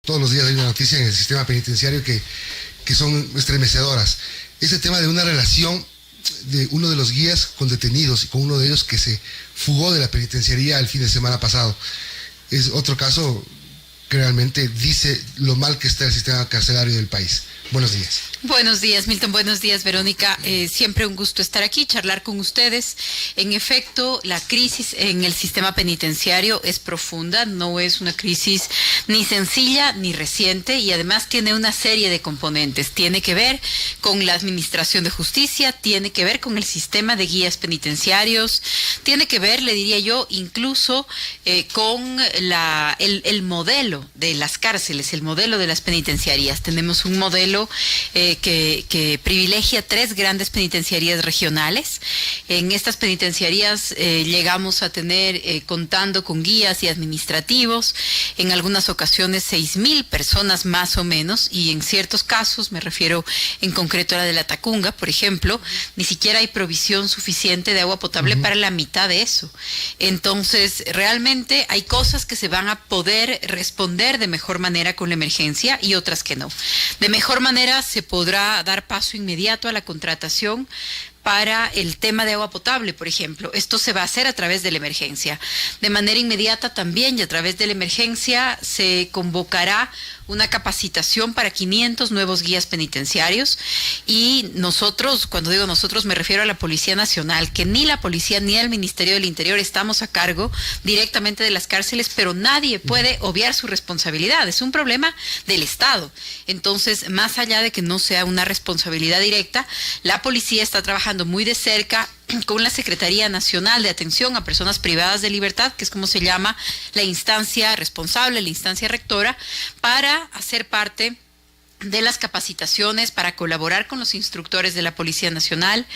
todos los días hay una noticia en el sistema penitenciario que son estremecedoras. Ese tema de una relación de uno de los guías con detenidos y con uno de ellos que se fugó de la penitenciaría el fin de semana pasado. Es otro caso que realmente dice lo mal que está el sistema carcelario del país. Buenos días. Buenos días, Milton. Buenos días, Verónica. Siempre un gusto estar aquí, charlar con ustedes. En efecto, la crisis en el sistema penitenciario es profunda, no es una crisis ni sencilla ni reciente y además tiene una serie de componentes. Tiene que ver con la administración de justicia, tiene que ver con el sistema de guías penitenciarios, tiene que ver, le diría yo, incluso con el modelo de las cárceles, el modelo de las penitenciarías. Tenemos un modelo que privilegia 3 grandes penitenciarías regionales. En estas penitenciarías llegamos a tener, contando con guías y administrativos, en algunas ocasiones 6,000 personas más o menos, y en ciertos casos, me refiero en concreto a la de la Tacunga, por ejemplo, ni siquiera hay provisión suficiente de agua potable para la mitad de eso. Entonces, realmente hay cosas que se van a poder responder de mejor manera con la emergencia y otras que no. De mejor manera se podrá dar paso inmediato a la contratación para el tema de agua potable, por ejemplo. Esto se va a hacer a través de la emergencia. De manera inmediata también y a través de la emergencia se convocará una capacitación para 500 nuevos guías penitenciarios y nosotros, cuando digo nosotros me refiero a la Policía Nacional, que ni la Policía ni el Ministerio del Interior estamos a cargo directamente de las cárceles, pero nadie puede obviar su responsabilidad, es un problema del Estado. Entonces, más allá de que no sea una responsabilidad directa, la policía está trabajando muy de cerca con la Secretaría Nacional de Atención a Personas Privadas de Libertad, que es como se llama la instancia responsable, la instancia rectora, para hacer parte de las capacitaciones, para colaborar con los instructores de la Policía Nacional,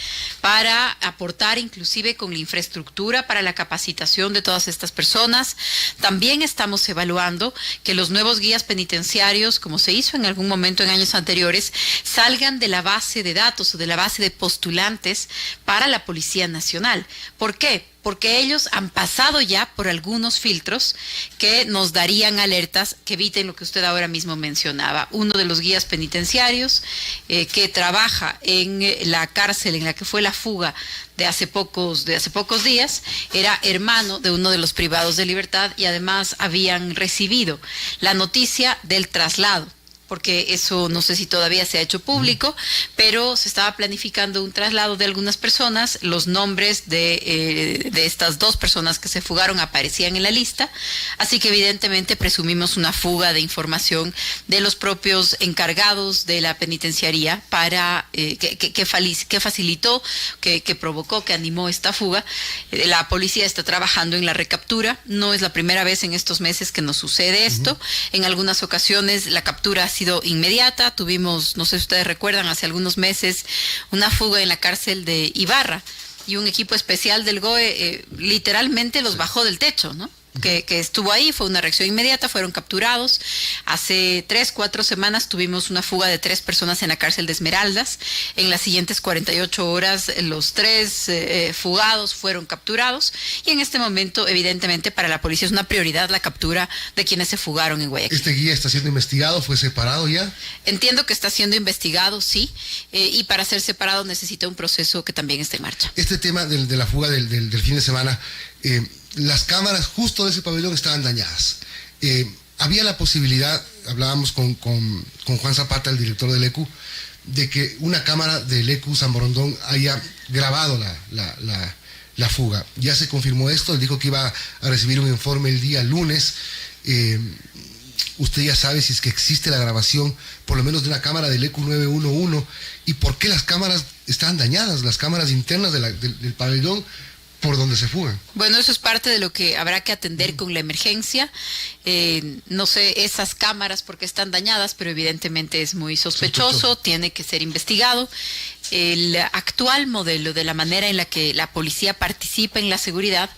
para aportar inclusive con la infraestructura para la capacitación de todas estas personas. También estamos evaluando que los nuevos guías penitenciarios, como se hizo en algún momento en años anteriores, salgan de la base de datos o de la base de postulantes para la Policía Nacional. ¿Por qué? Porque ellos han pasado ya por algunos filtros que nos darían alertas que eviten lo que usted ahora mismo mencionaba. Uno de los guías penitenciarios que trabaja en la cárcel en la que fue la fuga de hace pocos días, era hermano de uno de los privados de libertad y además habían recibido la noticia del traslado, porque eso no sé si todavía se ha hecho público, pero se estaba planificando un traslado de algunas personas. Los nombres de estas 2 personas que se fugaron aparecían en la lista, así que evidentemente presumimos una fuga de información de los propios encargados de la penitenciaría para que facilitó, que provocó, que animó esta fuga. La policía está trabajando en la recaptura. No es la primera vez en estos meses que nos sucede esto. En algunas ocasiones la captura ha sido inmediata. Tuvimos, no sé si ustedes recuerdan, hace algunos meses una fuga en la cárcel de Ibarra y un equipo especial del GOE literalmente los bajó del techo, ¿no? Que estuvo ahí, fue una reacción inmediata, fueron capturados. Hace 3-4 semanas tuvimos una fuga de 3 personas en la cárcel de Esmeraldas. En las siguientes 48 horas los 3 fugados fueron capturados y en este momento evidentemente para la policía es una prioridad la captura de quienes se fugaron en Guayaquil. ¿Este guía está siendo investigado? ¿Fue separado ya? Entiendo que está siendo investigado, sí, y para ser separado necesita un proceso que también esté en marcha. Este tema de la fuga del fin de semana, las cámaras justo de ese pabellón estaban dañadas. Había la posibilidad, hablábamos con Juan Zapata, el director del ECU, de que una cámara del ECU San Borondón haya grabado la fuga. Ya se confirmó esto, él dijo que iba a recibir un informe el día lunes. Usted ya sabe si es que existe la grabación, por lo menos de una cámara del ECU 911, y por qué las cámaras estaban dañadas, las cámaras internas del pabellón por donde se fugan. Bueno, eso es parte de lo que habrá que atender con la emergencia. No sé esas cámaras porque están dañadas, pero evidentemente es muy sospechoso, tiene que ser investigado. el actual modelo de la manera en la que la policía participa en la seguridad,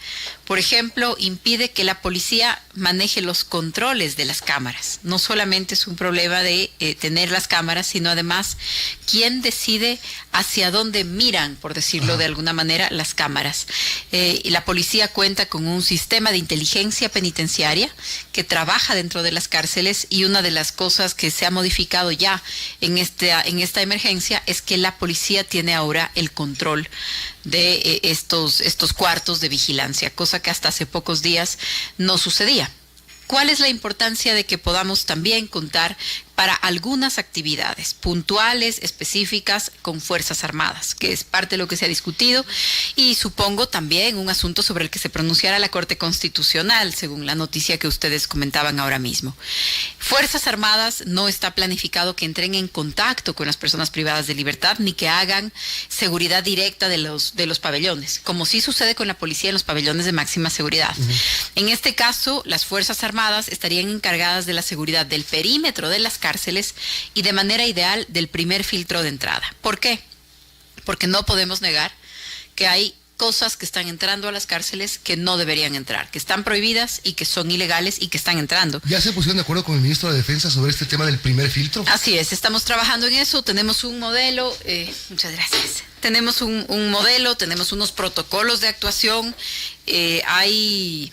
por ejemplo, impide que la policía maneje los controles de las cámaras. No solamente es un problema de tener las cámaras, sino además quién decide hacia dónde miran, por decirlo de alguna manera, las cámaras. Y la policía cuenta con un sistema de inteligencia penitenciaria que trabaja dentro de las cárceles, y una de las cosas que se ha modificado ya en esta emergencia es que la policía tiene ahora el control de estos cuartos de vigilancia, cosa que hasta hace pocos días no sucedía. ¿Cuál es la importancia de que podamos también contar para algunas actividades puntuales, específicas, con Fuerzas Armadas, que es parte de lo que se ha discutido, y supongo también un asunto sobre el que se pronunciará la Corte Constitucional, según la noticia que ustedes comentaban ahora mismo? Fuerzas Armadas no está planificado que entren en contacto con las personas privadas de libertad, ni que hagan seguridad directa de los pabellones, como sí sucede con la policía en los pabellones de máxima seguridad. En este caso, las Fuerzas Armadas estarían encargadas de la seguridad del perímetro de las cárceles y, de manera ideal, del primer filtro de entrada. ¿Por qué? Porque no podemos negar que hay cosas que están entrando a las cárceles que no deberían entrar, que están prohibidas y que son ilegales y que están entrando. ¿Ya se pusieron de acuerdo con el ministro de Defensa sobre este tema del primer filtro? Así es, estamos trabajando en eso, tenemos un modelo, muchas gracias. Tenemos un modelo, tenemos unos protocolos de actuación, hay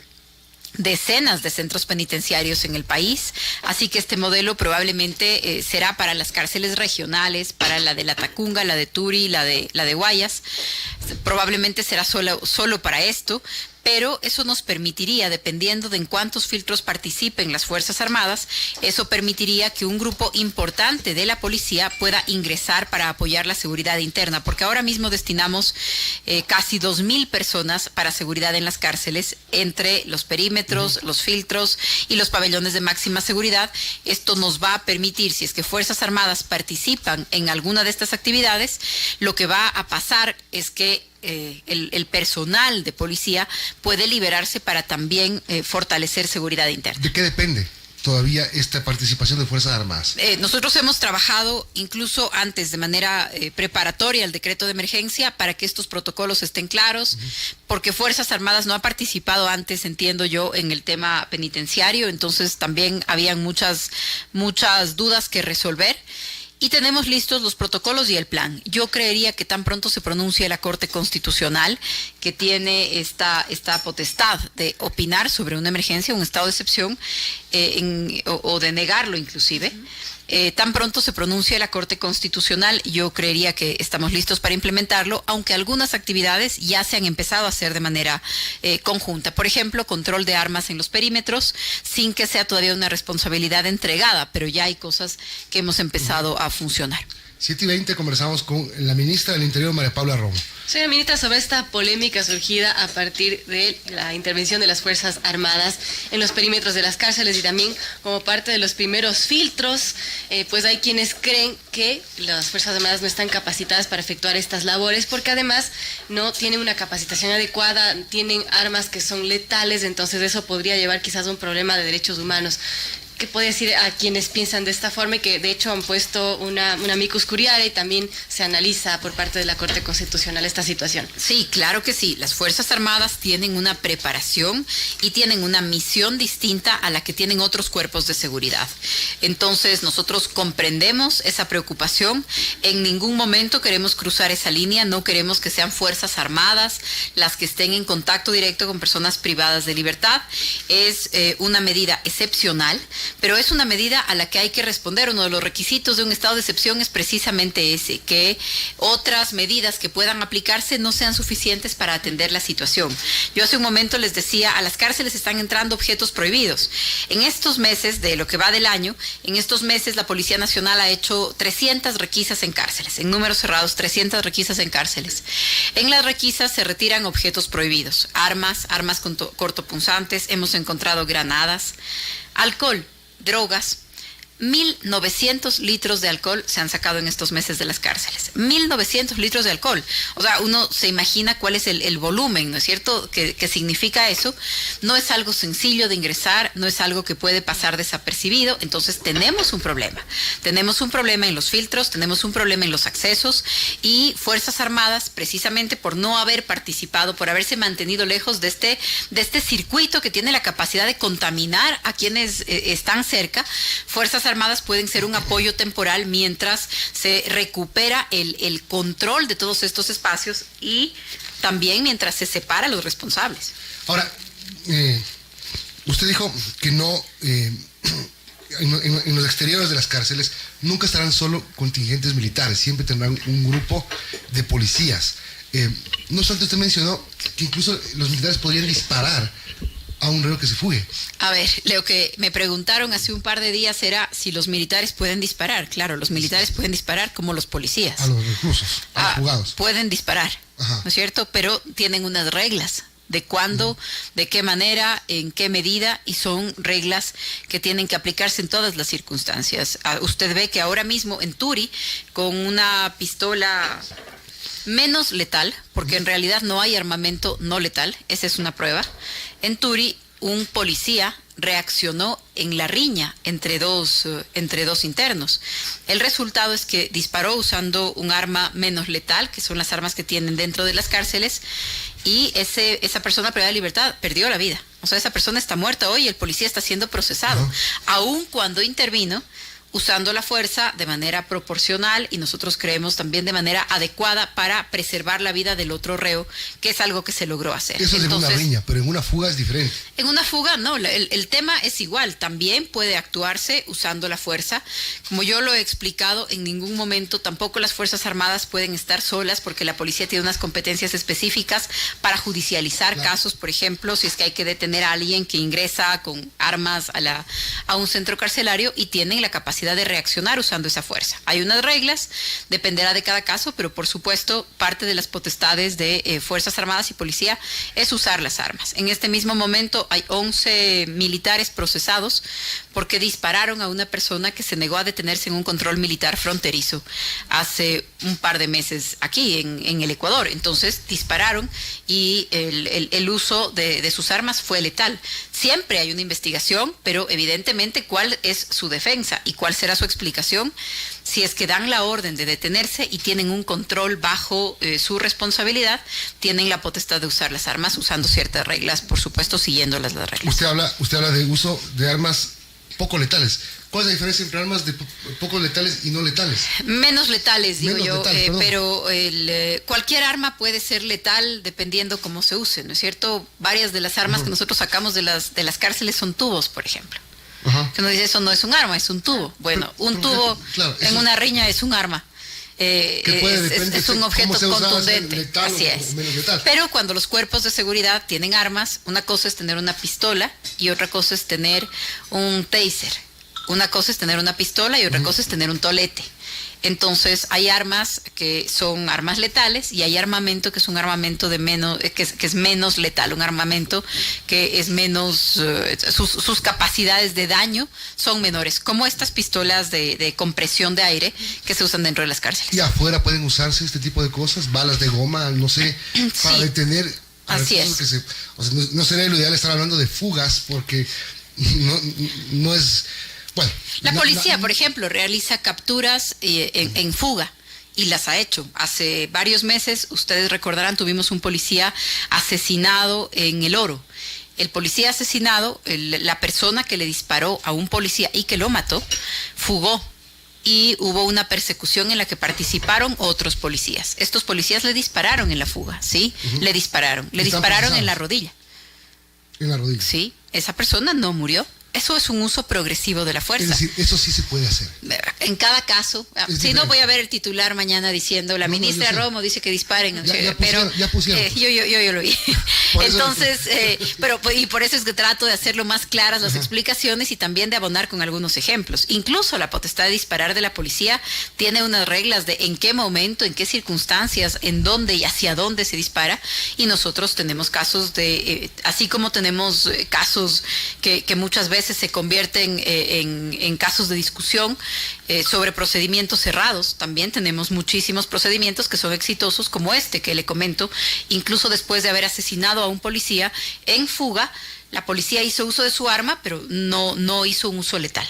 decenas de centros penitenciarios en el país, así que este modelo probablemente será para las cárceles regionales, para la de La Tacunga, la de Turi, la de Guayas. Probablemente será solo para esto, pero eso nos permitiría, dependiendo de en cuántos filtros participen las Fuerzas Armadas, eso permitiría que un grupo importante de la policía pueda ingresar para apoyar la seguridad interna, porque ahora mismo destinamos casi 2.000 personas para seguridad en las cárceles, entre los perímetros, los filtros y los pabellones de máxima seguridad. Esto nos va a permitir, si es que Fuerzas Armadas participan en alguna de estas actividades, lo que va a pasar es que el personal de policía puede liberarse para también fortalecer seguridad interna. ¿De qué depende todavía esta participación de Fuerzas Armadas? Nosotros hemos trabajado incluso antes de manera preparatoria al decreto de emergencia para que estos protocolos estén claros, porque Fuerzas Armadas no ha participado antes, entiendo yo, en el tema penitenciario, entonces también habían muchas dudas que resolver. Y tenemos listos los protocolos y el plan. Yo creería que tan pronto se pronuncie la Corte Constitucional, que tiene esta potestad de opinar sobre una emergencia, un estado de excepción, o de negarlo inclusive. Tan pronto se pronuncie la Corte Constitucional, yo creería que estamos listos para implementarlo, aunque algunas actividades ya se han empezado a hacer de manera conjunta. Por ejemplo, control de armas en los perímetros, sin que sea todavía una responsabilidad entregada, pero ya hay cosas que hemos empezado a funcionar. 7:20 conversamos con la ministra del Interior, María Paula Romo. Señora ministra, sobre esta polémica surgida a partir de la intervención de las Fuerzas Armadas en los perímetros de las cárceles y también como parte de los primeros filtros, pues hay quienes creen que las Fuerzas Armadas no están capacitadas para efectuar estas labores porque además no tienen una capacitación adecuada, tienen armas que son letales, entonces eso podría llevar quizás a un problema de derechos humanos. ¿Qué puede decir a quienes piensan de esta forma y que de hecho han puesto una amicus curiae y también se analiza por parte de la Corte Constitucional esta situación? Sí, claro que sí. Las Fuerzas Armadas tienen una preparación y tienen una misión distinta a la que tienen otros cuerpos de seguridad. Entonces, nosotros comprendemos esa preocupación. En ningún momento queremos cruzar esa línea. No queremos que sean Fuerzas Armadas las que estén en contacto directo con personas privadas de libertad. Es una medida excepcional, pero es una medida a la que hay que responder. Uno de los requisitos de un estado de excepción es precisamente ese, que otras medidas que puedan aplicarse no sean suficientes para atender la situación. Yo hace un momento les decía, a las cárceles están entrando objetos prohibidos. En estos meses, de lo que va del año, en estos meses la Policía Nacional ha hecho 300 requisas en cárceles, en números cerrados, 300 requisas en cárceles. En las requisas se retiran objetos prohibidos, armas cortopunzantes, hemos encontrado granadas, alcohol, drogas. 1.900 litros de alcohol se han sacado en estos meses de las cárceles. 1.900 litros de alcohol. O sea, uno se imagina cuál es el volumen, ¿no es cierto?, que significa eso. No es algo sencillo de ingresar, no es algo que puede pasar desapercibido. Entonces tenemos un problema. Tenemos un problema en los filtros, tenemos un problema en los accesos, y Fuerzas Armadas, precisamente por no haber participado, por haberse mantenido lejos de este circuito que tiene la capacidad de contaminar a quienes están cerca, Fuerzas Armadas pueden ser un apoyo temporal mientras se recupera el control de todos estos espacios y también mientras se separa a los responsables. Ahora, usted dijo que no, en los exteriores de las cárceles nunca estarán solo contingentes militares, siempre tendrán un grupo de policías. No obstante, usted mencionó que incluso los militares podrían disparar a un reo que se fugue. A ver, lo que me preguntaron hace un par de días era si los militares pueden disparar. Claro, los militares pueden disparar como los policías. A los reclusos, a los fugados. Pueden disparar, ¿no es cierto? Pero tienen unas reglas de cuándo, de qué manera, en qué medida, y son reglas que tienen que aplicarse en todas las circunstancias. Usted ve que ahora mismo en Turi, con una pistola menos letal, porque en realidad no hay armamento no letal, esa es una prueba. En Turi, un policía reaccionó en la riña entre dos internos. El resultado es que disparó usando un arma menos letal, que son las armas que tienen dentro de las cárceles, y esa persona privada de libertad perdió la vida. O sea, esa persona está muerta hoy y el policía está siendo procesado, aun cuando intervino usando la fuerza de manera proporcional y nosotros creemos también de manera adecuada para preservar la vida del otro reo, que es algo que se logró hacer. Eso es en una riña, pero en una fuga es diferente. En una fuga no, el tema es igual, también puede actuarse usando la fuerza. Como yo lo he explicado, en ningún momento tampoco las Fuerzas Armadas pueden estar solas, porque la policía tiene unas competencias específicas para judicializar casos, por ejemplo, si es que hay que detener a alguien que ingresa con armas a un centro carcelario, y tienen la capacidad de reaccionar usando esa fuerza. Hay unas reglas, dependerá de cada caso, pero por supuesto parte de las potestades de Fuerzas Armadas y Policía es usar las armas. En este mismo momento hay 11 militares procesados porque dispararon a una persona que se negó a detenerse en un control militar fronterizo hace un par de meses aquí en el Ecuador. Entonces dispararon y el uso de sus armas fue letal. Siempre hay una investigación, pero evidentemente cuál es su defensa y cuál será su explicación si es que dan la orden de detenerse y tienen un control bajo su responsabilidad, tienen la potestad de usar las armas usando ciertas reglas, por supuesto siguiéndolas las reglas. Usted habla de uso de armas poco letales. ¿Cuál es la diferencia entre armas de poco letales y no letales? Menos letales, digo yo, pero cualquier arma puede ser letal dependiendo cómo se use, ¿no es cierto? Varias de las armas que nosotros sacamos de las cárceles son tubos, por ejemplo. Que uno dice, eso no es un arma, es un tubo. Bueno, un tubo en una riña es un arma. Es un objeto contundente. Letal, así es. Menos letal. Pero cuando los cuerpos de seguridad tienen armas, una cosa es tener una pistola y otra cosa es tener un taser. Una cosa es tener una pistola y otra cosa es tener un tolete. Entonces hay armas que son armas letales y hay armamento que es un armamento de menos, que es menos letal, un armamento que es menos, sus capacidades de daño son menores, como estas pistolas de compresión de aire que se usan dentro de las cárceles. ¿Y afuera pueden usarse este tipo de cosas? Balas de goma, no sé, para detener. Así es. No sería lo ideal estar hablando de fugas porque no es... Bueno, la policía, por ejemplo, realiza capturas en fuga y las ha hecho. Hace varios meses, ustedes recordarán, tuvimos un policía asesinado en El Oro. El policía asesinado, la persona que le disparó a un policía y que lo mató, fugó. Y hubo una persecución en la que participaron otros policías. Estos policías le dispararon en la fuga, ¿sí? Le dispararon en la rodilla. En la rodilla. Sí, esa persona no murió. Eso es un uso progresivo de la fuerza. Es decir, eso sí se puede hacer. En cada caso, si no voy a ver el titular mañana diciendo la ministra Romo dice que disparen, ya pusieron. Yo lo vi. Entonces, y por eso es que trato de hacerlo más claras las explicaciones y también de abonar con algunos ejemplos. Incluso la potestad de disparar de la policía tiene unas reglas de en qué momento, en qué circunstancias, en dónde y hacia dónde se dispara, y nosotros tenemos casos así como tenemos casos que muchas veces veces se convierten en casos de discusión sobre procedimientos cerrados. También tenemos muchísimos procedimientos que son exitosos, como este que le comento. Incluso después de haber asesinado a un policía en fuga, la policía hizo uso de su arma, pero no hizo un uso letal.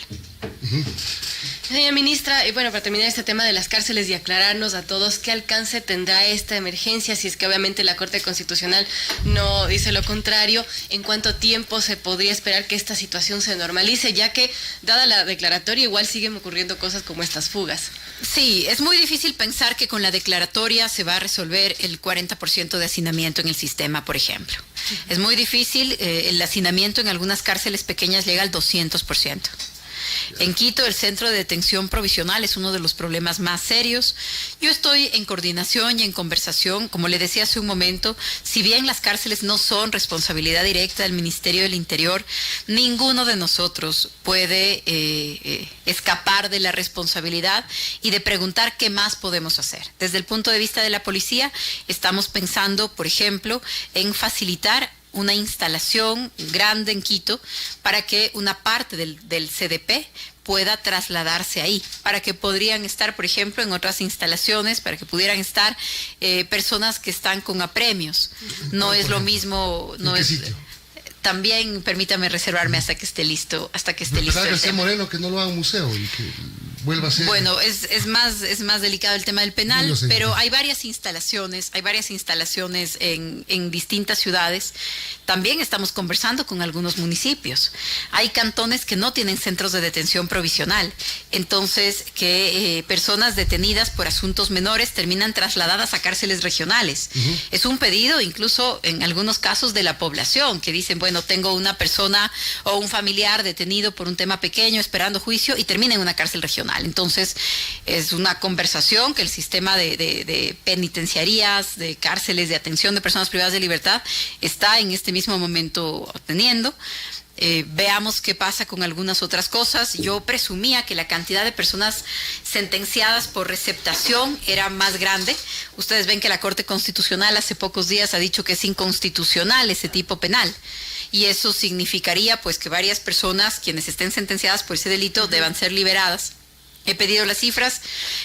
Señora ministra, bueno, para terminar este tema de las cárceles y aclararnos a todos qué alcance tendrá esta emergencia, si es que obviamente la Corte Constitucional no dice lo contrario, ¿en cuánto tiempo se podría esperar que esta situación se normalice? Ya que, dada la declaratoria, igual siguen ocurriendo cosas como estas fugas. Sí, es muy difícil pensar que con la declaratoria se va a resolver el 40% de hacinamiento en el sistema, por ejemplo. Es muy difícil, el hacinamiento en algunas cárceles pequeñas llega al 200%. En Quito, el centro de detención provisional es uno de los problemas más serios. Yo estoy en coordinación y en conversación, como le decía hace un momento, si bien las cárceles no son responsabilidad directa del Ministerio del Interior, ninguno de nosotros puede escapar de la responsabilidad y de preguntar qué más podemos hacer. Desde el punto de vista de la policía, estamos pensando, por ejemplo, en facilitar una instalación grande en Quito para que una parte del CDP pueda trasladarse ahí, para que podrían estar, por ejemplo, en otras instalaciones, para que pudieran estar personas que están con apremios. No es lo mismo, no es. También permítame reservarme hasta que esté listo, el tema. Moreno, que no lo haga un museo y que vuelva a ser. Bueno, es más delicado el tema del penal, no, pero hay varias instalaciones en distintas ciudades. También estamos conversando con algunos municipios. Hay cantones que no tienen centros de detención provisional, entonces que personas detenidas por asuntos menores terminan trasladadas a cárceles regionales. Es un pedido incluso en algunos casos de la población, que dicen, bueno, tengo una persona o un familiar detenido por un tema pequeño esperando juicio y termina en una cárcel regional. Entonces es una conversación que el sistema de penitenciarías, de cárceles, de atención de personas privadas de libertad está en este mismo momento teniendo. Veamos qué pasa con algunas otras cosas. Yo presumía que la cantidad de personas sentenciadas por receptación era más grande. Ustedes ven que la Corte Constitucional hace pocos días ha dicho que es inconstitucional ese tipo penal. Y eso significaría pues que varias personas, quienes estén sentenciadas por ese delito, deban ser liberadas. He pedido las cifras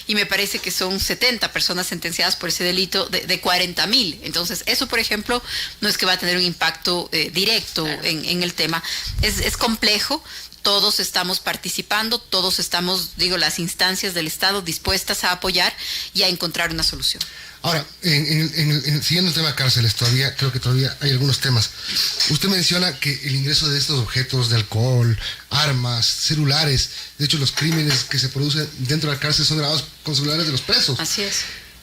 y me parece que son 70 personas sentenciadas por ese delito de 40,000. Entonces, eso, por ejemplo, no es que va a tener un impacto directo en el tema. Es complejo. Todos estamos participando, todos estamos, las instancias del Estado dispuestas a apoyar y a encontrar una solución. Ahora, siguiendo el tema de cárceles, creo que todavía hay algunos temas. Usted menciona que el ingreso de estos objetos de alcohol, armas, celulares, de hecho los crímenes que se producen dentro de la cárcel son grabados con celulares de los presos. Así es.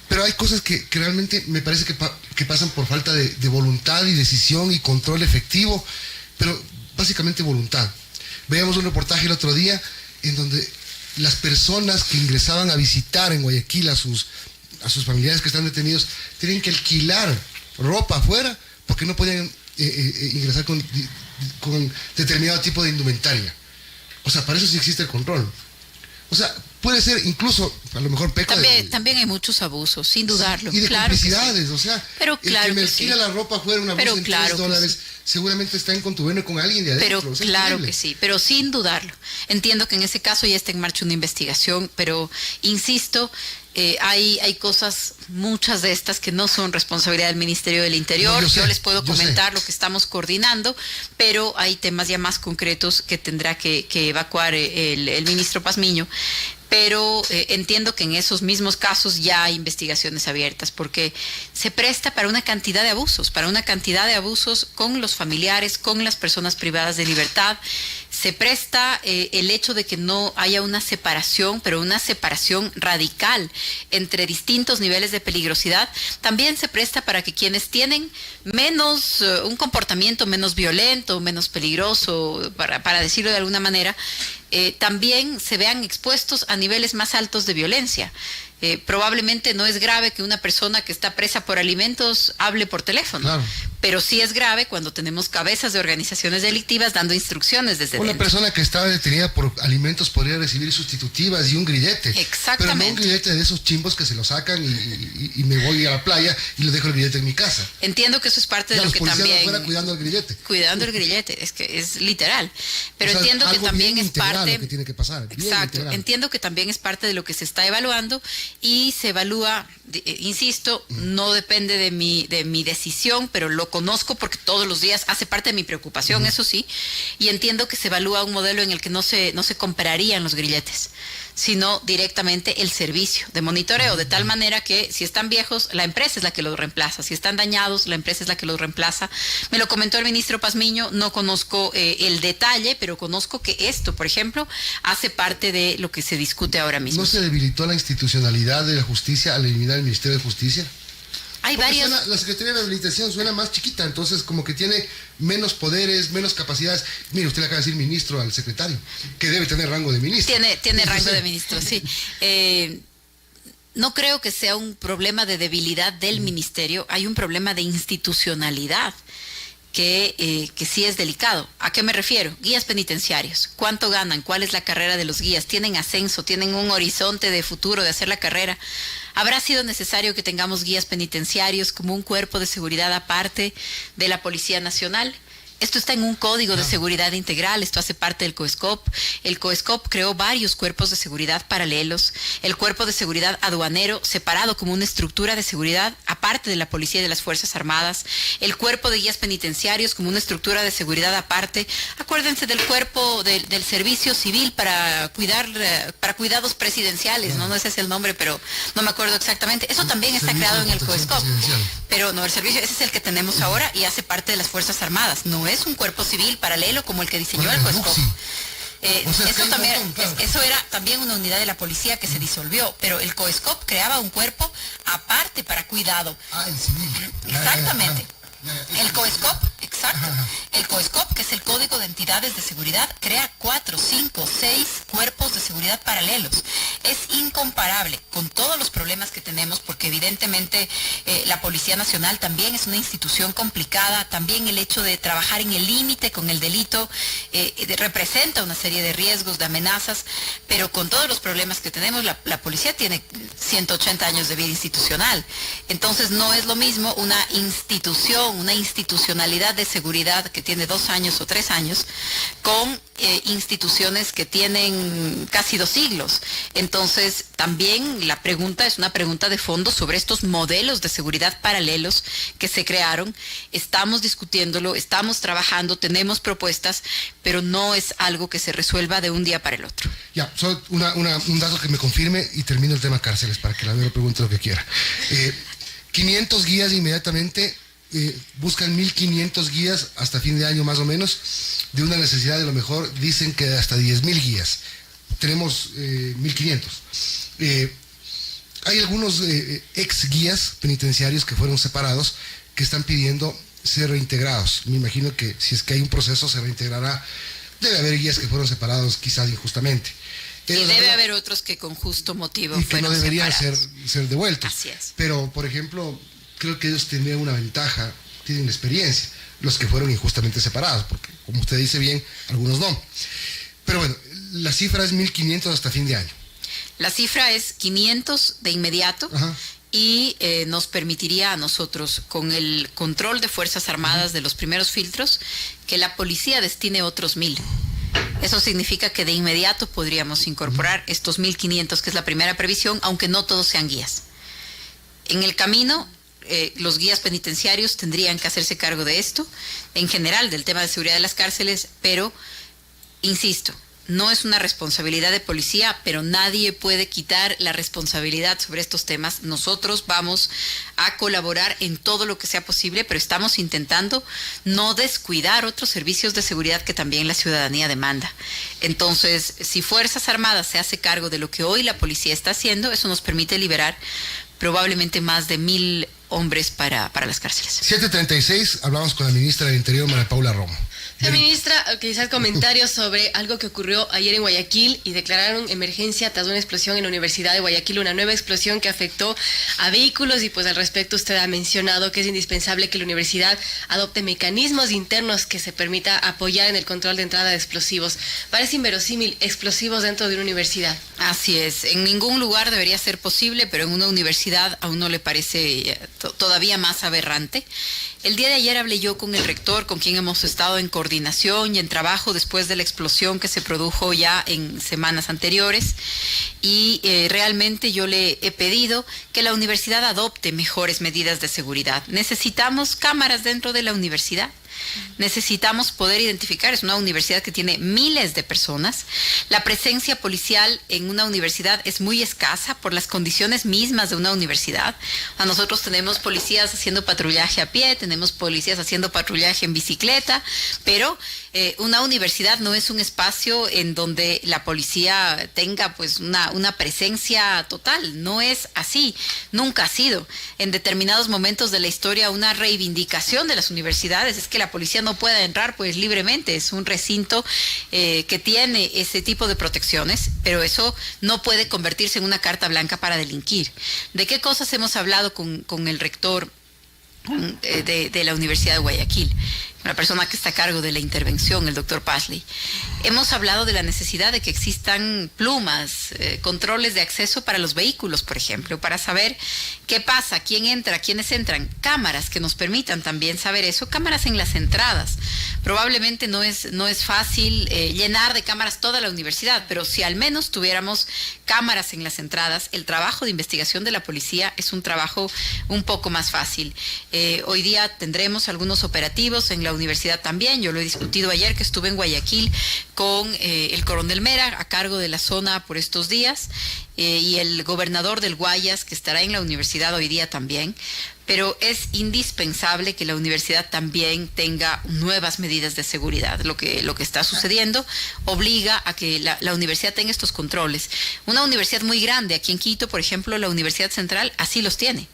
Pero hay cosas que realmente me parece que pasan por falta de voluntad y decisión y control efectivo, pero básicamente voluntad. Veíamos un reportaje el otro día en donde las personas que ingresaban a visitar en Guayaquil a sus familiares que están detenidos tienen que alquilar ropa afuera porque no podían ingresar con determinado tipo de indumentaria. O sea, para eso sí existe el control. O sea, puede ser incluso, a lo mejor peca también hay muchos abusos, sin dudarlo. Y de complicidades, sí. O sea, pero claro el que me alquila la ropa afuera, una bolsa en $3, sí. Seguramente está en contubernio con alguien de adentro. Pero claro que sí, pero sin dudarlo. Entiendo que en ese caso ya está en marcha una investigación, pero insisto, hay cosas, muchas de estas que no son responsabilidad del Ministerio del Interior. No, yo les puedo comentar lo que estamos coordinando, pero hay temas ya más concretos que tendrá que evacuar el ministro Pazmiño. Pero entiendo que en esos mismos casos ya hay investigaciones abiertas, porque se presta para una cantidad de abusos, con los familiares, con las personas privadas de libertad. Se presta el hecho de que no haya una separación, pero una separación radical entre distintos niveles de peligrosidad. También se presta para que quienes tienen un comportamiento menos violento, menos peligroso, para decirlo de alguna manera, también se vean expuestos a niveles más altos de violencia. Probablemente no es grave que una persona que está presa por alimentos hable por teléfono, claro, pero sí es grave cuando tenemos cabezas de organizaciones delictivas dando instrucciones desde una dentro. persona que estaba detenida por alimentos podría recibir sustitutivas y un grillete. Exactamente. Pero no un grillete de esos chimbos que se lo sacan y me voy a la playa y le dejo el grillete en mi casa. Entiendo que eso es parte Ya de lo los que policías también... afuera cuidando el grillete. Cuidando el grillete, es que es literal. Pero O sea, entiendo que algo también bien es integral parte... lo que tiene que pasar, bien Exacto, integral. entiendo que también es parte de lo que se está evaluando y se evalúa, insisto, no depende de mi decisión, pero lo conozco porque todos los días hace parte de mi preocupación, eso sí, y entiendo que se evalúa un modelo en el que no se comprarían los grilletes, sino directamente el servicio de monitoreo, de tal manera que si están viejos, la empresa es la que los reemplaza, si están dañados, la empresa es la que los reemplaza. Me lo comentó el ministro Pazmiño, no conozco el detalle, pero conozco que esto, por ejemplo, hace parte de lo que se discute ahora mismo. ¿No se debilitó la institucionalidad de la justicia al eliminar el Ministerio de Justicia? Hay Porque varias... la Secretaría de Rehabilitación suena más chiquita, entonces como que tiene menos poderes, menos capacidades. Mire, usted le acaba de decir ministro al secretario, que debe tener rango de ministro. Tiene rango de ministro, sí. No creo que sea un problema de debilidad del ministerio, hay un problema de institucionalidad que sí es delicado. ¿A qué me refiero? Guías penitenciarios. ¿Cuánto ganan? ¿Cuál es la carrera de los guías? ¿Tienen ascenso? ¿Tienen un horizonte de futuro de hacer la carrera? ¿Habrá sido necesario que tengamos guías penitenciarios como un cuerpo de seguridad aparte de la Policía Nacional? Esto está en un código de seguridad integral, esto hace parte del COESCOP. El COESCOP creó varios cuerpos de seguridad paralelos. El cuerpo de seguridad aduanero, separado como una estructura de seguridad, aparte de la policía y de las Fuerzas Armadas. El cuerpo de guías penitenciarios como una estructura de seguridad aparte. Acuérdense del cuerpo del servicio civil para cuidados presidenciales, ¿no? No ese es el nombre, pero no me acuerdo exactamente. Eso también está creado en el COESCOP. Pero no, el servicio, ese es el que tenemos ahora y hace parte de las Fuerzas Armadas. No es un cuerpo civil paralelo como el que diseñó el COESCOP. Eso era también una unidad de la policía que se disolvió, pero el COESCOP creaba un cuerpo aparte para cuidado. El civil. Exactamente. El COESCOP, exacto. El COESCOP, que es el Código de Entidades de Seguridad, crea 4, 5, 6 cuerpos de seguridad paralelos. Es incomparable con todos los problemas que tenemos, porque evidentemente la Policía Nacional también es una institución complicada, también el hecho de trabajar en el límite con el delito representa una serie de riesgos, de amenazas, pero con todos los problemas que tenemos, la policía tiene 180 años de vida institucional. Entonces no es lo mismo una institución, una institucionalidad de seguridad que tiene 2 años o 3 años, con instituciones que tienen casi 2 siglos. Entonces, también la pregunta es una pregunta de fondo sobre estos modelos de seguridad paralelos que se crearon. Estamos discutiéndolo, estamos trabajando, tenemos propuestas, pero no es algo que se resuelva de un día para el otro. Ya, solo un dato que me confirme y termino el tema cárceles para que la me pregunte lo que quiera. 500 guías inmediatamente. Buscan 1.500 guías hasta fin de año más o menos, de una necesidad de lo mejor, dicen que hasta 10.000 guías. Tenemos 1.500. Hay algunos ex guías penitenciarios que fueron separados que están pidiendo ser reintegrados. Me imagino que si es que hay un proceso se reintegrará. Debe haber guías que fueron separados quizás injustamente. Y debe haber otros que con justo motivo y que no deberían ser devueltos. Así es. Pero, por ejemplo, creo que ellos tienen una ventaja, tienen experiencia, los que fueron injustamente separados, porque como usted dice bien, algunos no. Pero bueno, la cifra es 1.500 hasta fin de año. La cifra es 500 de inmediato. Ajá. Y nos permitiría a nosotros, con el control de Fuerzas Armadas de los primeros filtros, que la policía destine otros 1.000. Eso significa que de inmediato podríamos incorporar estos 1.500, que es la primera previsión, aunque no todos sean guías. En el camino, los guías penitenciarios tendrían que hacerse cargo de esto, en general del tema de seguridad de las cárceles, pero, insisto, no es una responsabilidad de policía, pero nadie puede quitar la responsabilidad sobre estos temas. Nosotros vamos a colaborar en todo lo que sea posible, pero estamos intentando no descuidar otros servicios de seguridad que también la ciudadanía demanda. Entonces, si Fuerzas Armadas se hace cargo de lo que hoy la policía está haciendo, eso nos permite liberar probablemente más de 1.000 hombres para las cárceles. 7:36, hablamos con la ministra del Interior, María Paula Romo. Ministra, quizás comentarios sobre algo que ocurrió ayer en Guayaquil y declararon emergencia tras una explosión en la Universidad de Guayaquil, una nueva explosión que afectó a vehículos y pues al respecto usted ha mencionado que es indispensable que la universidad adopte mecanismos internos que se permita apoyar en el control de entrada de explosivos. Parece inverosímil explosivos dentro de una universidad. Así es, en ningún lugar debería ser posible, pero en una universidad a uno le parece todavía más aberrante. El día de ayer hablé yo con el rector, con quien hemos estado en coordinación y en trabajo después de la explosión que se produjo ya en semanas anteriores, y realmente yo le he pedido que la universidad adopte mejores medidas de seguridad. Necesitamos cámaras dentro de la universidad. Necesitamos poder identificar, es una universidad que tiene miles de personas. La presencia policial en una universidad es muy escasa por las condiciones mismas de una universidad. Nosotros tenemos policías haciendo patrullaje a pie, tenemos policías haciendo patrullaje en bicicleta, pero una universidad no es un espacio en donde la policía tenga pues una presencia total. No es así, nunca ha sido. En determinados momentos de la historia, una reivindicación de las universidades es que la policía no pueda entrar pues libremente. Es un recinto que tiene ese tipo de protecciones, pero eso no puede convertirse en una carta blanca para delinquir. ¿De qué cosas hemos hablado con el rector de la Universidad de Guayaquil? Una persona que está a cargo de la intervención, el doctor Pazley. Hemos hablado de la necesidad de que existan plumas, controles de acceso para los vehículos, por ejemplo, para saber qué pasa, quién entra, quiénes entran, cámaras que nos permitan también saber eso, cámaras en las entradas. Probablemente no es fácil llenar de cámaras toda la universidad, pero si al menos tuviéramos cámaras en las entradas, el trabajo de investigación de la policía es un trabajo un poco más fácil. Hoy día tendremos algunos operativos en la universidad también. Yo lo he discutido ayer que estuve en Guayaquil con el coronel Mera a cargo de la zona por estos días y el gobernador del Guayas que estará en la universidad hoy día también. Pero es indispensable que la universidad también tenga nuevas medidas de seguridad. Lo que está sucediendo obliga a que la universidad tenga estos controles. Una universidad muy grande, aquí en Quito, por ejemplo, la Universidad Central, así los tiene.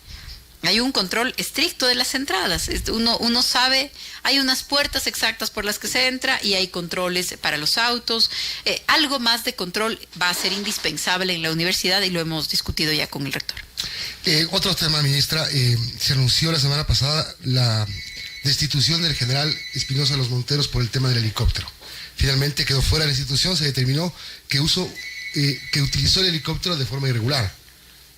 Hay un control estricto de las entradas. Uno sabe, hay unas puertas exactas por las que se entra y hay controles para los autos. Algo más de control va a ser indispensable en la universidad y lo hemos discutido ya con el rector. Otro tema, ministra, se anunció la semana pasada la destitución del general Espinosa Los Monteros por el tema del helicóptero. Finalmente quedó fuera de la institución, se determinó que utilizó el helicóptero de forma irregular.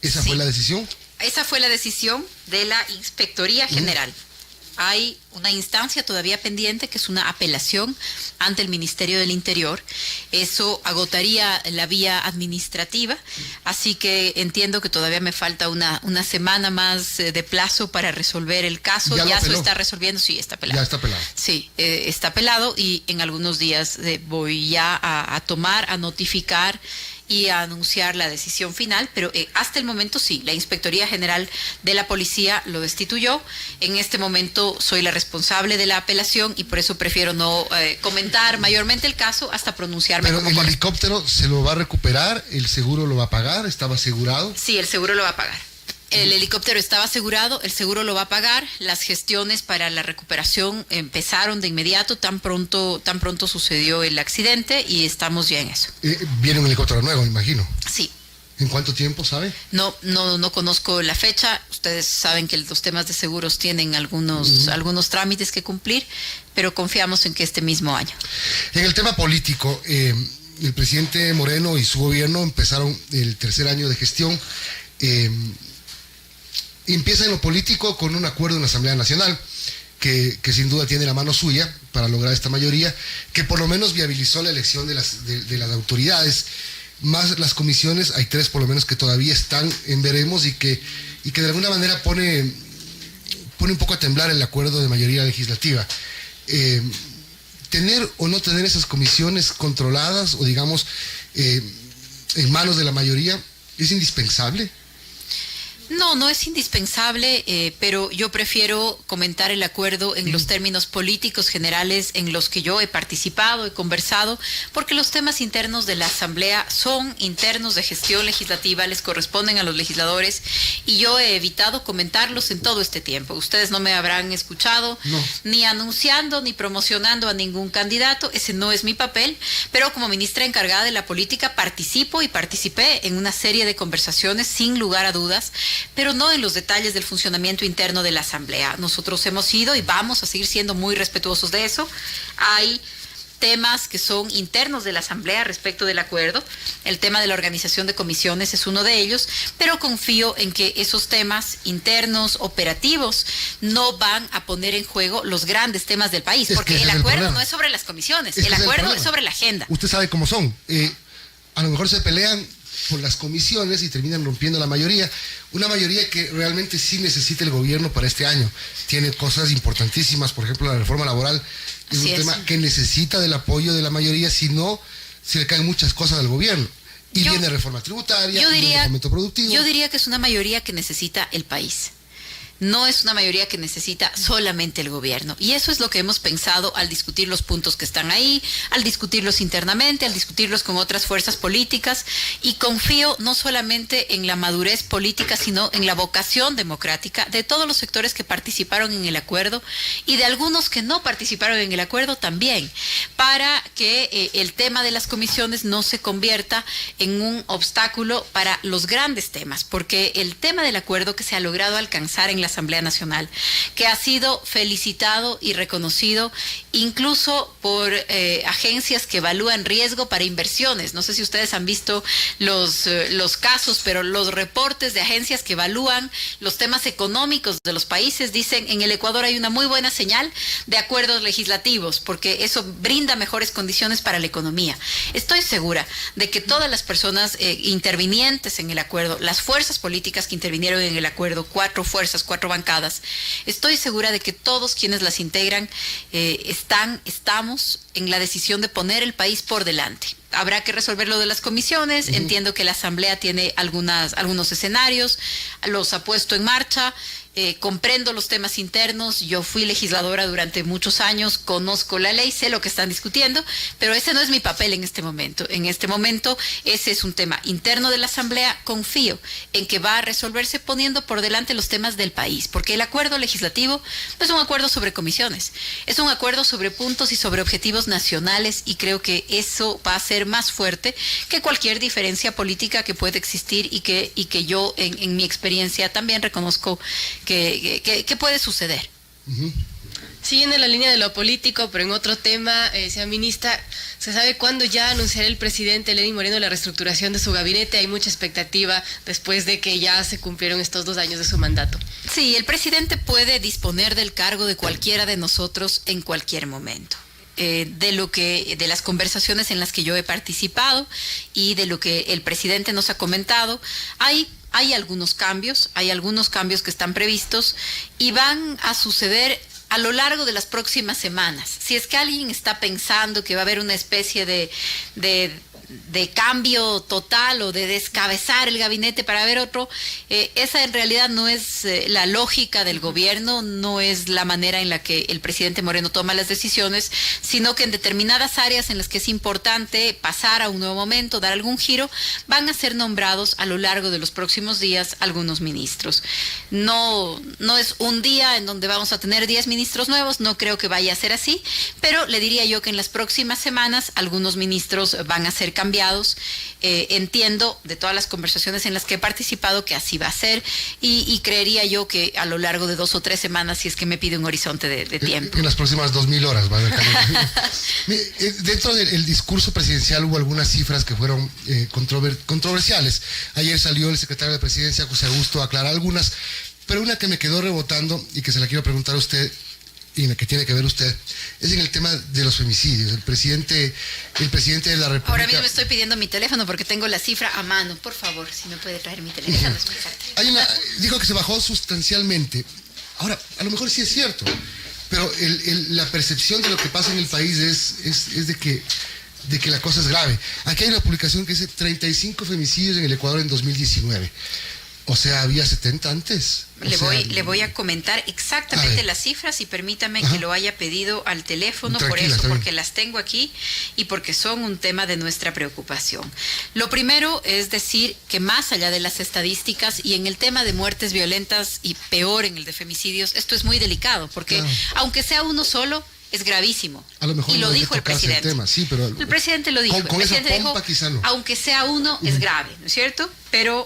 ¿Esa fue la decisión? Esa fue la decisión de la Inspectoría General. Hay una instancia todavía pendiente que es una apelación ante el Ministerio del Interior. Eso agotaría la vía administrativa, así que entiendo que todavía me falta una semana más de plazo para resolver el caso. Ya se lo está resolviendo, sí, está apelado. Ya está apelado. Sí, está apelado y en algunos días voy ya a notificar y a anunciar la decisión final, pero hasta el momento sí, la Inspectoría General de la Policía lo destituyó. En este momento soy la responsable de la apelación y por eso prefiero no comentar mayormente el caso hasta pronunciarme. Pero el helicóptero se lo va a recuperar, el seguro lo va a pagar, ¿estaba asegurado? Sí, el seguro lo va a pagar. El helicóptero estaba asegurado, el seguro lo va a pagar. Las gestiones para la recuperación empezaron de inmediato, tan pronto sucedió el accidente y estamos ya en eso. Viene un helicóptero nuevo, me imagino. Sí. ¿En cuánto tiempo, sabe? No conozco la fecha. Ustedes saben que los temas de seguros tienen algunos trámites que cumplir, pero confiamos en que este mismo año. En el tema político, el presidente Moreno y su gobierno empezaron el tercer año de gestión. Empieza en lo político con un acuerdo en la Asamblea Nacional que sin duda tiene la mano suya para lograr esta mayoría, que por lo menos viabilizó la elección de las autoridades, más las comisiones. Hay 3 por lo menos que todavía están en veremos y que de alguna manera pone un poco a temblar el acuerdo de mayoría legislativa. Tener o no tener esas comisiones controladas o digamos en manos de la mayoría es indispensable. No es indispensable, pero yo prefiero comentar el acuerdo en los términos políticos generales en los que yo he participado, he conversado, porque los temas internos de la Asamblea son internos de gestión legislativa, les corresponden a los legisladores y yo he evitado comentarlos en todo este tiempo. Ustedes no me habrán escuchado ni anunciando ni promocionando a ningún candidato, ese no es mi papel, pero como ministra encargada de la política participo y participé en una serie de conversaciones sin lugar a dudas, pero no en los detalles del funcionamiento interno de la Asamblea. Nosotros hemos sido y vamos a seguir siendo muy respetuosos de eso. Hay temas que son internos de la Asamblea respecto del acuerdo. El tema de la organización de comisiones es uno de ellos, pero confío en que esos temas internos, operativos, no van a poner en juego los grandes temas del país, porque el acuerdo no es sobre las comisiones, el acuerdo es sobre la agenda. Usted sabe cómo son. A lo mejor se pelean por las comisiones y terminan rompiendo la mayoría. Una mayoría que realmente sí necesita el gobierno para este año. Tiene cosas importantísimas, por ejemplo, la reforma laboral. Es un tema que necesita del apoyo de la mayoría, si no, se le caen muchas cosas al gobierno. Y viene reforma tributaria, viene fomento productivo. Yo diría que es una mayoría que necesita el país. No es una mayoría que necesita solamente el gobierno. Y eso es lo que hemos pensado al discutir los puntos que están ahí, al discutirlos internamente, al discutirlos con otras fuerzas políticas. Y confío no solamente en la madurez política, sino en la vocación democrática de todos los sectores que participaron en el acuerdo y de algunos que no participaron en el acuerdo también, para que el tema de las comisiones no se convierta en un obstáculo para los grandes temas, porque el tema del acuerdo que se ha logrado alcanzar en la Asamblea Nacional, que ha sido felicitado y reconocido incluso por agencias que evalúan riesgo para inversiones. No sé si ustedes han visto los casos, pero los reportes de agencias que evalúan los temas económicos de los países dicen: en el Ecuador hay una muy buena señal de acuerdos legislativos, porque eso brinda mejores condiciones para la economía. Estoy segura de que todas las personas intervinientes en el acuerdo, las fuerzas políticas que intervinieron en el acuerdo, 4 bancadas, estoy segura de que todos quienes las integran estamos en la decisión de poner el país por delante. Habrá que resolver lo de las comisiones. Entiendo que la Asamblea tiene algunos escenarios, los ha puesto en marcha. Comprendo los temas internos, yo fui legisladora durante muchos años, conozco la ley, sé lo que están discutiendo, pero ese no es mi papel en este momento. En este momento ese es un tema interno de la Asamblea. Confío en que va a resolverse poniendo por delante los temas del país, porque el acuerdo legislativo no es un acuerdo sobre comisiones, es un acuerdo sobre puntos y sobre objetivos nacionales, y creo que eso va a ser más fuerte que cualquier diferencia política que pueda existir y que yo en mi experiencia también reconozco que puede suceder. Siguiendo en la línea de lo político, pero en otro tema, señora ministra, ¿se sabe cuándo ya anunciará el presidente Lenín Moreno la reestructuración de su gabinete? Hay mucha expectativa después de que ya se cumplieron estos 2 años de su mandato. Sí, el presidente puede disponer del cargo de cualquiera de nosotros en cualquier momento. De las conversaciones en las que yo he participado y de lo que el presidente nos ha comentado, hay algunos cambios que están previstos y van a suceder a lo largo de las próximas semanas. Si es que alguien está pensando que va a haber una especie de cambio total o de descabezar el gabinete para ver otro, esa en realidad no es la lógica del gobierno, no es la manera en la que el presidente Moreno toma las decisiones, sino que en determinadas áreas en las que es importante pasar a un nuevo momento, dar algún giro, van a ser nombrados a lo largo de los próximos días algunos ministros. No es un día en donde vamos a tener 10 ministros nuevos, no creo que vaya a ser así, pero le diría yo que en las próximas semanas algunos ministros van a ser cambiados. Entiendo de todas las conversaciones en las que he participado que así va a ser, y creería yo que a lo largo de 2 o 3 semanas, si es que me pide un horizonte de tiempo. En las próximas 2000 horas va a dejar. Dentro del discurso presidencial hubo algunas cifras que fueron controversiales. Ayer salió el secretario de Presidencia, José Augusto, a aclarar algunas, pero una que me quedó rebotando y que se la quiero preguntar a usted, y en la que tiene que ver usted, es en el tema de los femicidios. El presidente de la República... Ahora mismo estoy pidiendo mi teléfono porque tengo la cifra a mano. Por favor, si me puede traer mi teléfono. Es muy fuerte. Dijo que se bajó sustancialmente. Ahora, a lo mejor sí es cierto, pero la percepción de lo que pasa en el país es de que la cosa es grave. Aquí hay una publicación que dice 35 femicidios en el Ecuador en 2019. O sea, había 70 antes. Le voy a comentar exactamente las cifras y permítame que lo haya pedido al teléfono, por eso, porque las tengo aquí y porque son un tema de nuestra preocupación. Lo primero es decir que más allá de las estadísticas y en el tema de muertes violentas y peor en el de femicidios, esto es muy delicado porque aunque sea uno solo, es gravísimo. A lo mejor y lo no dijo el presidente. El tema, sí, pero el presidente lo dijo. Con el presidente esa pompa, dijo, quizá no. aunque sea uno, es grave, ¿no es cierto? Pero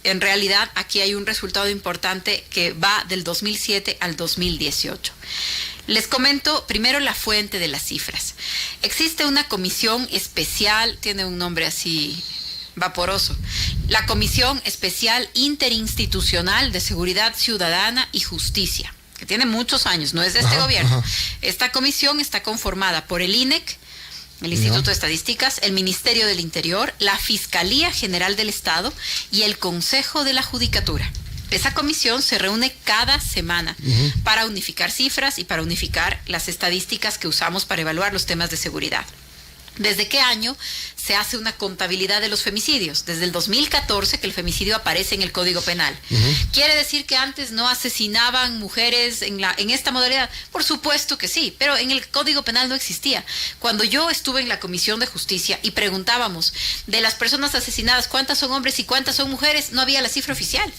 en realidad aquí hay un resultado importante que va del 2007 al 2018. Les comento primero la fuente de las cifras. Existe una comisión especial, tiene un nombre así vaporoso, la Comisión Especial Interinstitucional de Seguridad Ciudadana y Justicia, que tiene muchos años, no es de este gobierno. Esta comisión está conformada por el INEC, el Instituto de Estadísticas, el Ministerio del Interior, la Fiscalía General del Estado y el Consejo de la Judicatura. Esa comisión se reúne cada semana para unificar cifras y para unificar las estadísticas que usamos para evaluar los temas de seguridad. ¿Desde qué año se hace una contabilidad de los femicidios? Desde el 2014 que el femicidio aparece en el Código Penal. ¿Quiere decir que antes no asesinaban mujeres en esta modalidad? Por supuesto que sí, pero en el Código Penal no existía. Cuando yo estuve en la Comisión de Justicia y preguntábamos de las personas asesinadas, ¿cuántas son hombres y cuántas son mujeres? No había la cifra oficial.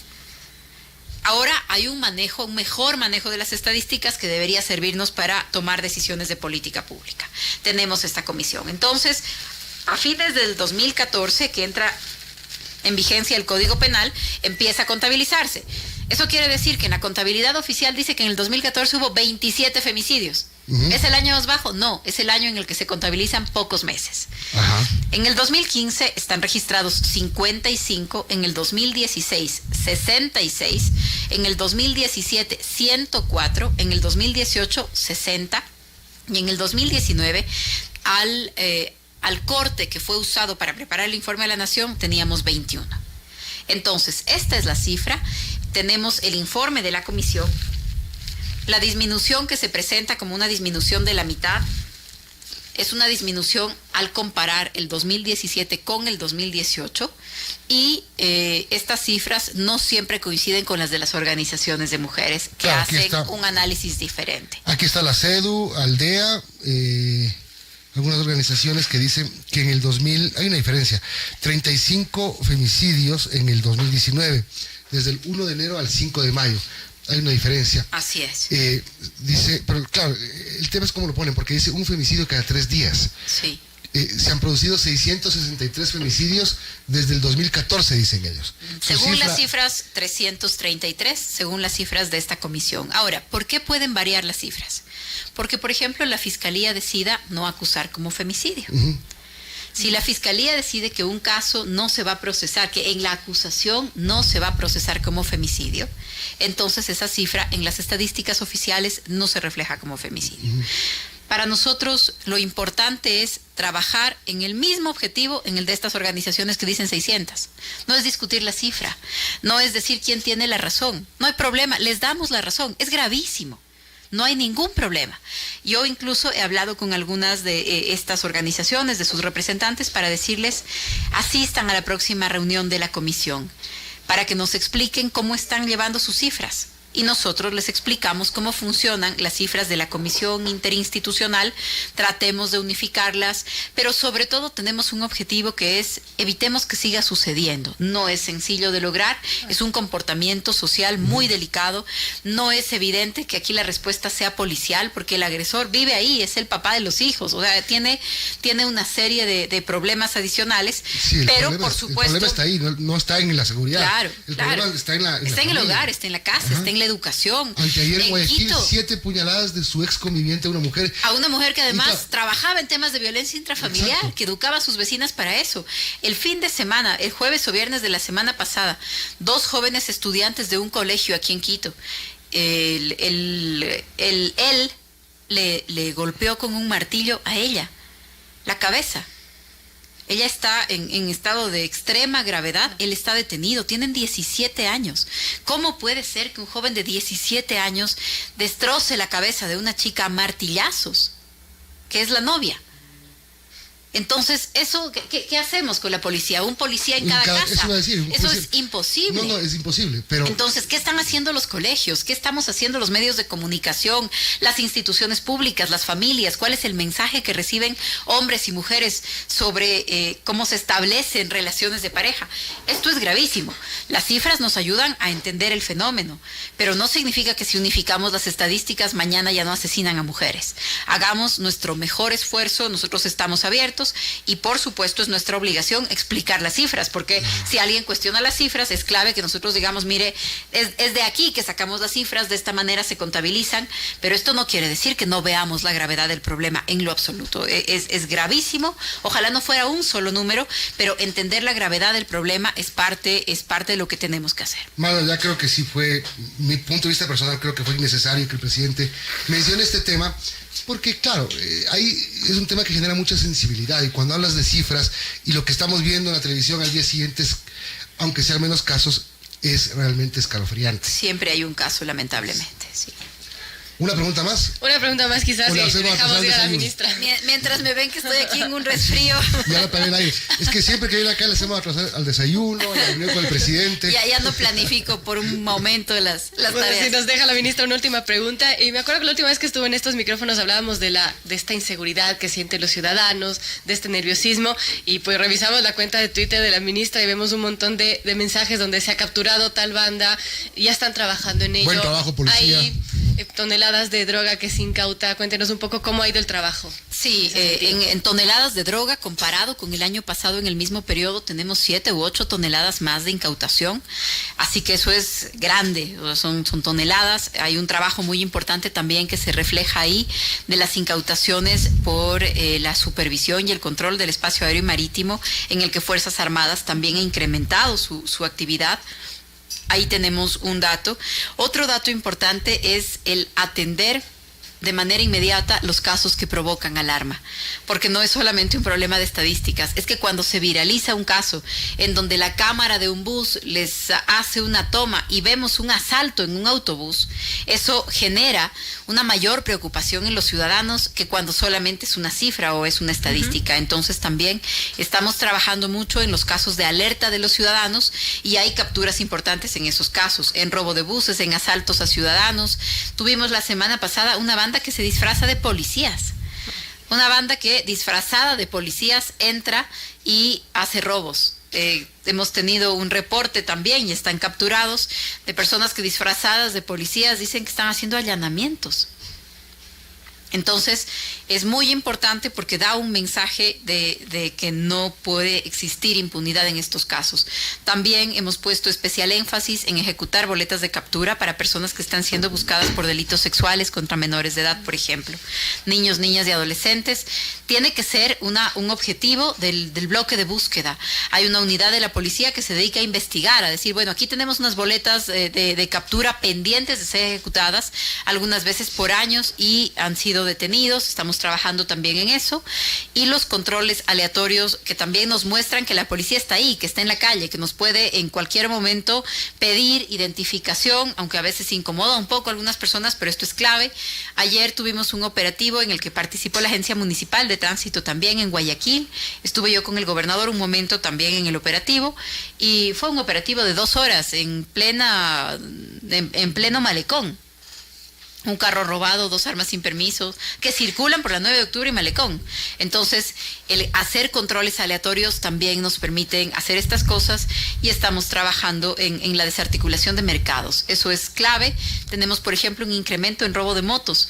Ahora hay un mejor manejo de las estadísticas que debería servirnos para tomar decisiones de política pública. Tenemos esta comisión. Entonces, a fines del 2014, que entra en vigencia el Código Penal, empieza a contabilizarse. Eso quiere decir que en la contabilidad oficial dice que en el 2014 hubo 27 femicidios. ¿Es el año más bajo? No, es el año en el que se contabilizan pocos meses. En el 2015 están registrados 55, en el 2016 66, en el 2017 104, en el 2018 60 y en el 2019 al corte que fue usado para preparar el informe de la Nación teníamos 21. Entonces, esta es la cifra. Tenemos el informe de la comisión. La disminución que se presenta como una disminución de la mitad es una disminución al comparar el 2017 con el 2018 y estas cifras no siempre coinciden con las de las organizaciones de mujeres que hacen un análisis diferente. Aquí está la CEDU, Aldea, algunas organizaciones que dicen que en el 2000 hay una diferencia, 35 femicidios en el 2019, desde el 1 de enero al 5 de mayo. Hay una diferencia. Así es. Dice, pero claro, el tema es cómo lo ponen, porque dice un femicidio cada 3 días. Sí. Se han producido 663 femicidios desde el 2014, dicen ellos. Según las cifras, 333, según las cifras de esta comisión. Ahora, ¿por qué pueden variar las cifras? Porque, por ejemplo, la Fiscalía decida no acusar como femicidio. Si la Fiscalía decide que un caso no se va a procesar, que en la acusación no se va a procesar como femicidio, entonces esa cifra en las estadísticas oficiales no se refleja como femicidio. Para nosotros lo importante es trabajar en el mismo objetivo en el de estas organizaciones que dicen 600. No es discutir la cifra, no es decir quién tiene la razón. No hay problema, les damos la razón, es gravísimo. No hay ningún problema. Yo incluso he hablado con algunas de estas organizaciones, de sus representantes, para decirles, asistan a la próxima reunión de la comisión, para que nos expliquen cómo están llevando sus cifras. Y nosotros les explicamos cómo funcionan las cifras de la Comisión Interinstitucional, tratemos de unificarlas, pero sobre todo tenemos un objetivo que es evitemos que siga sucediendo. No es sencillo de lograr, es un comportamiento social muy delicado, no es evidente que aquí la respuesta sea policial, porque el agresor vive ahí, es el papá de los hijos, o sea, tiene una serie de problemas adicionales, sí, pero por supuesto... El problema está ahí, no está en la seguridad. Claro, el problema está en el hogar, está en la casa, está en la educación. Anteayer en Guayaquil, 7 puñaladas de su ex conviviente a una mujer. A una mujer que además trabajaba en temas de violencia intrafamiliar, que educaba a sus vecinas para eso. El fin de semana, el jueves o viernes de la semana pasada, 2 jóvenes estudiantes de un colegio aquí en Quito, él le golpeó con un martillo a ella, la cabeza. Ella está en estado de extrema gravedad, él está detenido, tienen 17 años. ¿Cómo puede ser que un joven de 17 años destroce la cabeza de una chica a martillazos, que es la novia? Entonces, ¿qué hacemos con la policía? ¿Un policía en cada casa? Eso iba a decir, eso es imposible. No, es imposible. Pero entonces, ¿qué están haciendo los colegios? ¿Qué estamos haciendo los medios de comunicación, las instituciones públicas, las familias? ¿Cuál es el mensaje que reciben hombres y mujeres sobre cómo se establecen relaciones de pareja? Esto es gravísimo. Las cifras nos ayudan a entender el fenómeno, pero no significa que si unificamos las estadísticas, mañana ya no asesinan a mujeres. Hagamos nuestro mejor esfuerzo, nosotros estamos abiertos y por supuesto es nuestra obligación explicar las cifras, porque si alguien cuestiona las cifras, es clave que nosotros digamos, mire, es de aquí que sacamos las cifras, de esta manera se contabilizan, pero esto no quiere decir que no veamos la gravedad del problema en lo absoluto. Es gravísimo, ojalá no fuera un solo número, pero entender la gravedad del problema es parte de lo que tenemos que hacer. Mara, ya creo que sí fue, mi punto de vista personal, creo que fue innecesario que el presidente mencione este tema, porque claro, ahí es un tema que genera mucha sensibilidad y cuando hablas de cifras y lo que estamos viendo en la televisión al día siguiente, aunque sean menos casos, es realmente escalofriante. Siempre hay un caso, lamentablemente, sí. ¿Una pregunta más? Una pregunta más quizás y dejamos ir a la ministra. Mientras me ven que estoy aquí en un resfrío. Ya la pagué el aire. Es que siempre que viene acá le hacemos atrasar al desayuno, a la reunión con el presidente. Ya no planifico por un momento las tareas. Si nos deja la ministra una última pregunta. Y me acuerdo que la última vez que estuve en estos micrófonos hablábamos de esta inseguridad que sienten los ciudadanos, de este nerviosismo. Y pues revisamos la cuenta de Twitter de la ministra y vemos un montón de mensajes donde se ha capturado tal banda. Y ya están trabajando en ello. Buen trabajo, policía. Hay toneladas de droga que se incauta. Cuéntenos un poco cómo ha ido el trabajo. Sí, en toneladas de droga, comparado con el año pasado en el mismo periodo, tenemos 7 u 8 toneladas más de incautación. Así que eso es grande, son toneladas. Hay un trabajo muy importante también que se refleja ahí de las incautaciones por la supervisión y el control del espacio aéreo y marítimo, en el que Fuerzas Armadas también ha incrementado su actividad. Ahí tenemos un dato. Otro dato importante es el atender de manera inmediata los casos que provocan alarma, porque no es solamente un problema de estadísticas, es que cuando se viraliza un caso en donde la cámara de un bus les hace una toma y vemos un asalto en un autobús, eso genera una mayor preocupación en los ciudadanos que cuando solamente es una cifra o es una estadística. Entonces también estamos trabajando mucho en los casos de alerta de los ciudadanos y hay capturas importantes en esos casos, en robo de buses, en asaltos a ciudadanos. Tuvimos la semana pasada una banda que se disfraza de policías. Una banda que disfrazada de policías entra y hace robos. Hemos tenido un reporte también y están capturados de personas que disfrazadas de policías dicen que están haciendo allanamientos. Entonces, es muy importante porque da un mensaje de que no puede existir impunidad en estos casos. También hemos puesto especial énfasis en ejecutar boletas de captura para personas que están siendo buscadas por delitos sexuales contra menores de edad, por ejemplo. Niños, niñas y adolescentes. Tiene que ser un objetivo del bloque de búsqueda. Hay una unidad de la policía que se dedica a investigar, a decir, bueno, aquí tenemos unas boletas de captura pendientes de ser ejecutadas, algunas veces por años, y han sido detenidos. Estamos trabajando también en eso, y los controles aleatorios que también nos muestran que la policía está ahí, que está en la calle, que nos puede en cualquier momento pedir identificación, aunque a veces incomoda un poco a algunas personas, pero esto es clave. Ayer tuvimos un operativo en el que participó la Agencia Municipal de Tránsito también en Guayaquil. Estuve yo con el gobernador un momento también en el operativo, y fue un operativo de 2 horas en pleno malecón. Un carro robado, 2 armas sin permiso, que circulan por la 9 de octubre y Malecón. Entonces, el hacer controles aleatorios también nos permiten hacer estas cosas, y estamos trabajando en la desarticulación de mercados. Eso es clave. Tenemos, por ejemplo, un incremento en robo de motos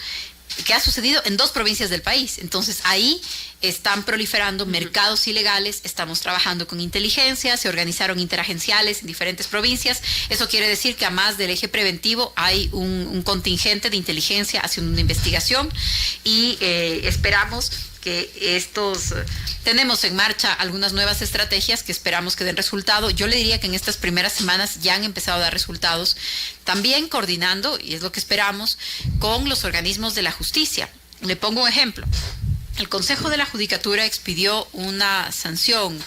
que ha sucedido en 2 provincias del país. Entonces, ahí están proliferando mercados ilegales. Estamos trabajando con inteligencia, se organizaron interagenciales en diferentes provincias. Eso quiere decir que a más del eje preventivo hay un contingente de inteligencia haciendo una investigación, y esperamos que tenemos en marcha algunas nuevas estrategias que esperamos que den resultado. Yo le diría que en estas primeras semanas ya han empezado a dar resultados, también coordinando, y es lo que esperamos, con los organismos de la justicia. Le pongo un ejemplo. El Consejo de la Judicatura expidió una sanción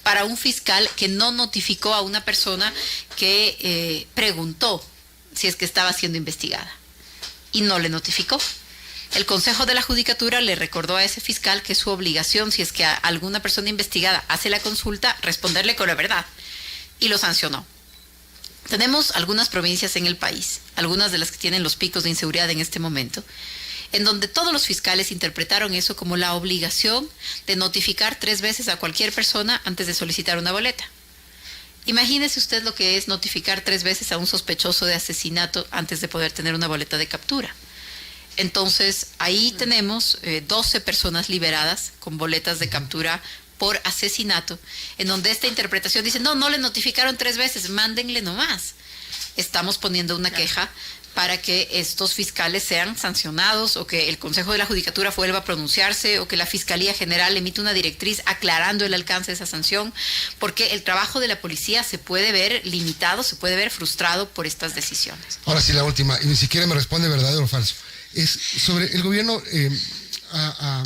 para un fiscal que no notificó a una persona que preguntó si es que estaba siendo investigada, y no le notificó. El Consejo de la Judicatura le recordó a ese fiscal que es su obligación, si es que alguna persona investigada hace la consulta, responderle con la verdad. Y lo sancionó. Tenemos algunas provincias en el país, algunas de las que tienen los picos de inseguridad en este momento, en donde todos los fiscales interpretaron eso como la obligación de notificar 3 veces a cualquier persona antes de solicitar una boleta. Imagínese usted lo que es notificar 3 veces a un sospechoso de asesinato antes de poder tener una boleta de captura. Entonces, ahí tenemos 12 personas liberadas con boletas de captura por asesinato, en donde esta interpretación dice, no le notificaron 3 veces, mándenle nomás. Estamos poniendo una queja para que estos fiscales sean sancionados, o que el Consejo de la Judicatura vuelva a pronunciarse, o que la Fiscalía General emita una directriz aclarando el alcance de esa sanción, porque el trabajo de la policía se puede ver limitado, se puede ver frustrado por estas decisiones. Ahora sí, la última, y ni siquiera me responde verdadero o falso. Es sobre el gobierno ha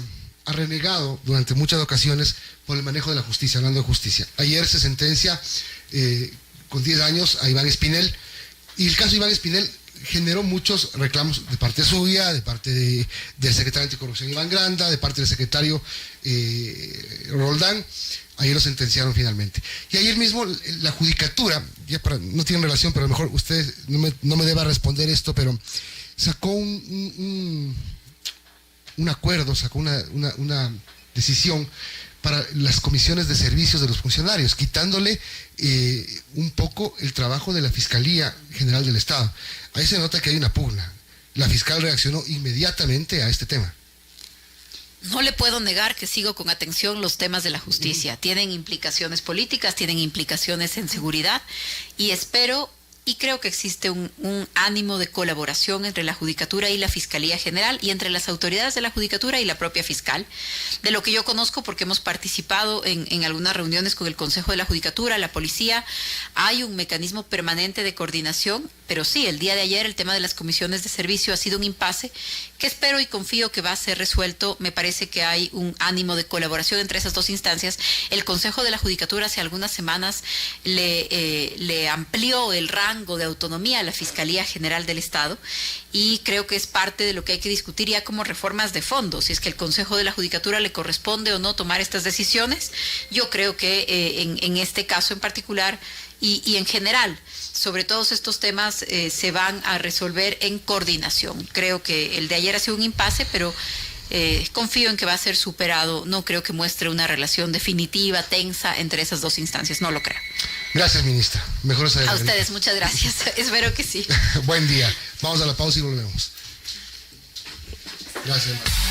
renegado durante muchas ocasiones por el manejo de la justicia, hablando de justicia. Ayer se sentencia con 10 años a Iván Espinel, y el caso de Iván Espinel generó muchos reclamos de parte suya, de parte del secretario anticorrupción Iván Granda, de parte del secretario Roldán. Ayer lo sentenciaron finalmente. Y ayer mismo la Judicatura, no tiene relación, pero a lo mejor usted no me deba responder esto, pero sacó un acuerdo, sacó una decisión para las comisiones de servicios de los funcionarios, quitándole un poco el trabajo de la Fiscalía General del Estado. Ahí se nota que hay una pugna. La fiscal reaccionó inmediatamente a este tema. No le puedo negar que sigo con atención los temas de la justicia. Tienen implicaciones políticas, tienen implicaciones en seguridad, y espero y creo que existe un ánimo de colaboración entre la Judicatura y la Fiscalía General, y entre las autoridades de la Judicatura y la propia fiscal. De lo que yo conozco, porque hemos participado en algunas reuniones con el Consejo de la Judicatura, la policía, hay un mecanismo permanente de coordinación, pero sí, el día de ayer el tema de las comisiones de servicio ha sido un impasse que espero y confío que va a ser resuelto. Me parece que hay un ánimo de colaboración entre esas dos instancias. El Consejo de la Judicatura hace algunas semanas le amplió el rango de autonomía a la Fiscalía General del Estado, y creo que es parte de lo que hay que discutir ya como reformas de fondo, si es que el Consejo de la Judicatura le corresponde o no tomar estas decisiones. Yo creo que en este caso en particular y en general, sobre todos estos temas se van a resolver en coordinación. Creo que el de ayer ha sido un impasse, pero confío en que va a ser superado. No creo que muestre una relación definitiva, tensa entre esas dos instancias, no lo creo. Gracias, ministra. Mejores a ustedes, muchas gracias. Espero que sí. Buen día. Vamos a la pausa y volvemos. Gracias, hermano.